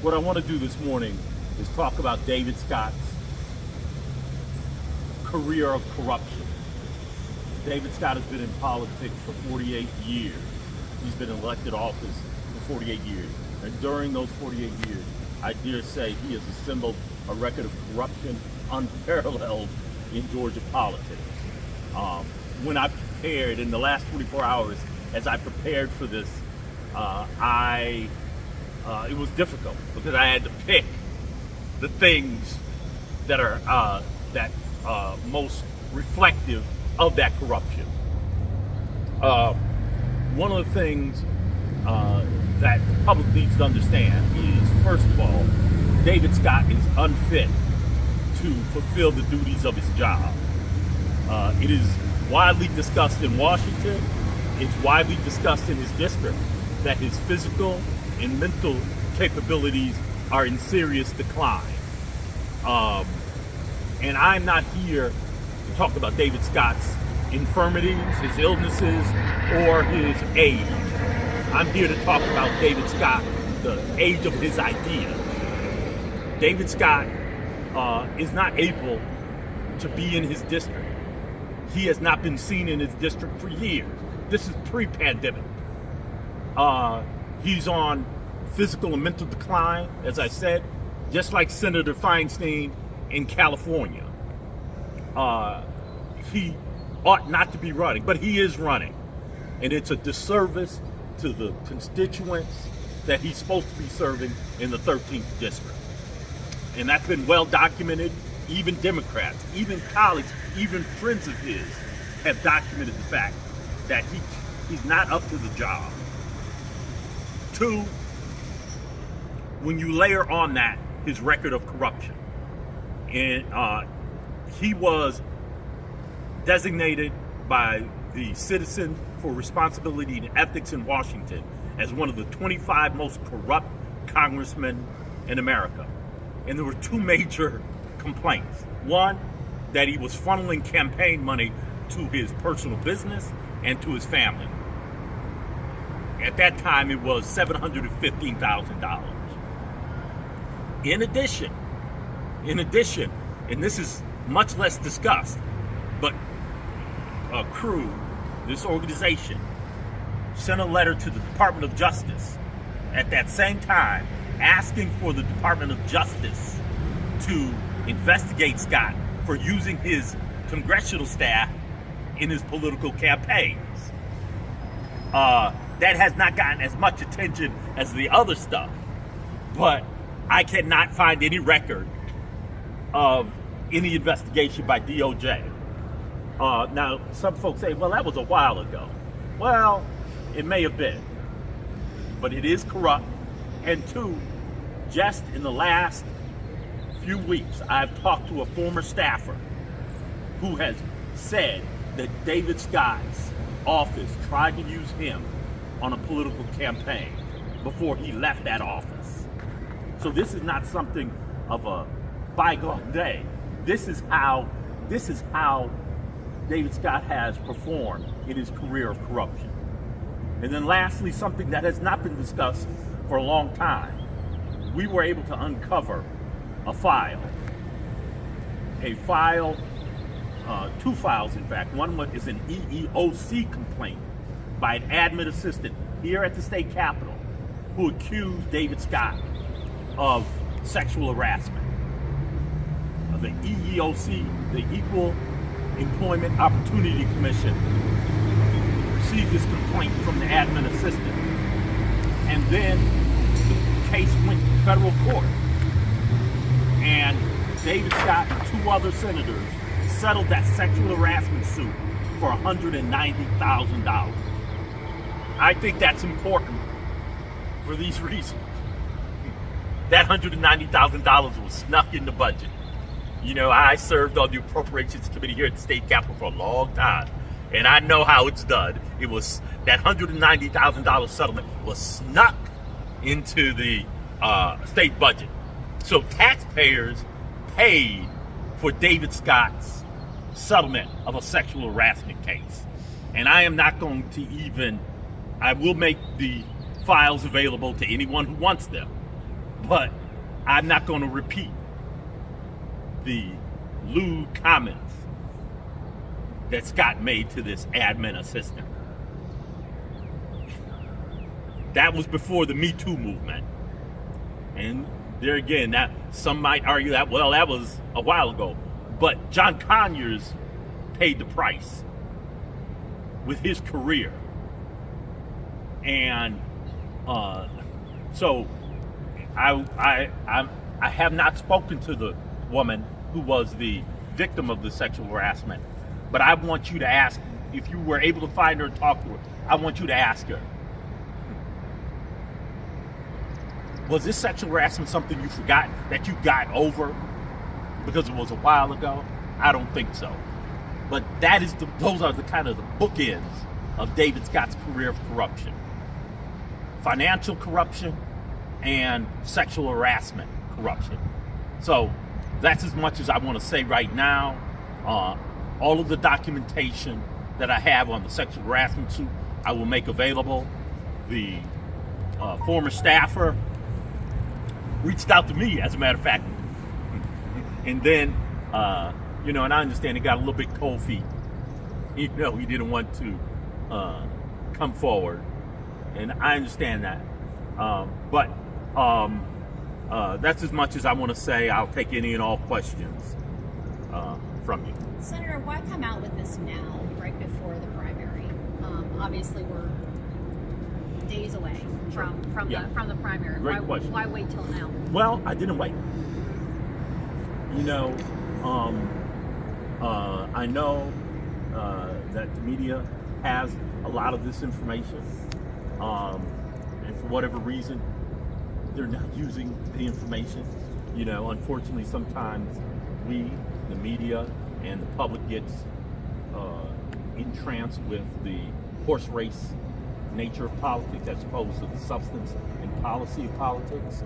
What I want to do this morning is talk about David Scott's career of corruption. David Scott has been in politics for 48 years. He's been in elected office for 48 years. And during those 48 years, I dare say he has assembled a record of corruption unparalleled in Georgia politics. When I prepared in the last 24 hours, as I prepared for this, it was difficult because I had to pick the things that are most reflective of that corruption. One of the things that the public needs to understand is, first of all, David Scott is unfit to fulfill the duties of his job. It is widely discussed in Washington, it's widely discussed in his district that his physical and mental capabilities are in serious decline. And I'm not here to talk about David Scott's infirmities, his illnesses, or his age. I'm here to talk about David Scott, the age of his ideas. David Scott is not able to be in his district. He has not been seen in his district for years. This is pre-pandemic. He's on physical and mental decline, as I said, just like Senator Feinstein in California. He ought not to be running, but he is running. And it's a disservice to the constituents that he's supposed to be serving in the 13th district. And that's been well documented. Even Democrats, even colleagues, even friends of his have documented the fact that he's not up to the job. Two, when you layer on that his record of corruption, and he was designated by the Citizens for Responsibility and Ethics in Washington as one of the 25 most corrupt congressmen in America. And there were two major complaints. One, that he was funneling campaign money to his personal business and to his family. At that time, it was $715,000. In addition, and this is much less discussed, but Crew, this organization, sent a letter to the Department of Justice at that same time asking for the Department of Justice to investigate Scott for using his congressional staff in his political campaigns. That has not gotten as much attention as the other stuff, but I cannot find any record of any investigation by DOJ. Now, some folks say, well, that was a while ago. Well, it may have been, but it is corrupt. And two, just in the last few weeks, I've talked to a former staffer who has said that David Scott's office tried to use him on a political campaign before he left that office. So this is not something of a bygone day. This is how David Scott has performed in his career of corruption. And then lastly, something that has not been discussed for a long time. We were able to uncover a file, two files in fact. One is an EEOC complaint by an admin assistant here at the state capitol who accused David Scott of sexual harassment. The EEOC, the Equal Employment Opportunity Commission, received this complaint from the admin assistant. And then the case went to federal court. And David Scott and two other senators settled that sexual harassment suit for $190,000. I think that's important for these reasons. That $190,000 was snuck in the budget. You know, I served on the Appropriations Committee here at the state capitol for a long time, and I know how it's done. It was that $190,000 settlement was snuck into the state budget. So taxpayers paid for David Scott's settlement of a sexual harassment case. And I am not going to I will make the files available to anyone who wants them. But I'm not going to repeat the lewd comments that Scott made to this admin assistant. That was before the Me Too movement. And there again, that some might argue that, well, that was a while ago. But John Conyers paid the price with his career. And so I have not spoken to the woman who was the victim of the sexual harassment, but I want you to ask, if you were able to find her and talk to her, I want you to ask her, was this sexual harassment something you forgot, that you got over because it was a while ago? I don't think so. But that is those are the kind of the bookends of David Scott's career of corruption. Financial corruption and sexual harassment corruption. So that's as much as I want to say right now. All of the documentation that I have on the sexual harassment suit, I will make available. The former staffer reached out to me, as a matter of fact, and then, and I understand he got a little bit cold feet. He didn't want to come forward, and I understand that. But that's as much as I want to say. I'll take any and all questions from you. Senator, why come out with this now, right before the primary? Obviously, we're days away from the primary. Great question. Why wait till now? Well, I didn't wait. I know that the media has a lot of this information, and for whatever reason, they're not using the information. Unfortunately, sometimes we, the media, and the public gets entranced with the horse race nature of politics as opposed to the substance and policy of politics.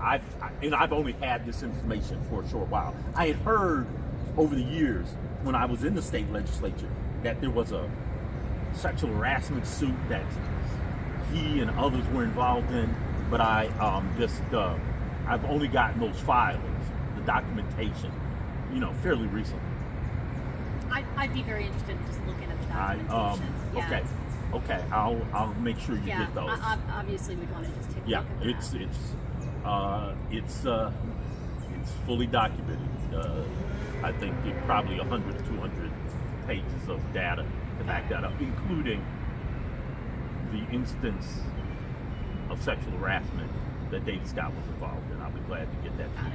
I've only had this information for a short while. I had heard over the years when I was in the state legislature that there was a sexual harassment suit that he and others were involved in, but I've only gotten those filings, the documentation, fairly recently. I'd be very interested in just looking at the documentation. Okay. I'll make sure you get those. Obviously, we'd want to just take a look at that. It's fully documented. I think probably 100 to 200 pages of data to back that up, including the instance of sexual harassment that David Scott was involved in. I'll be glad to get that to you.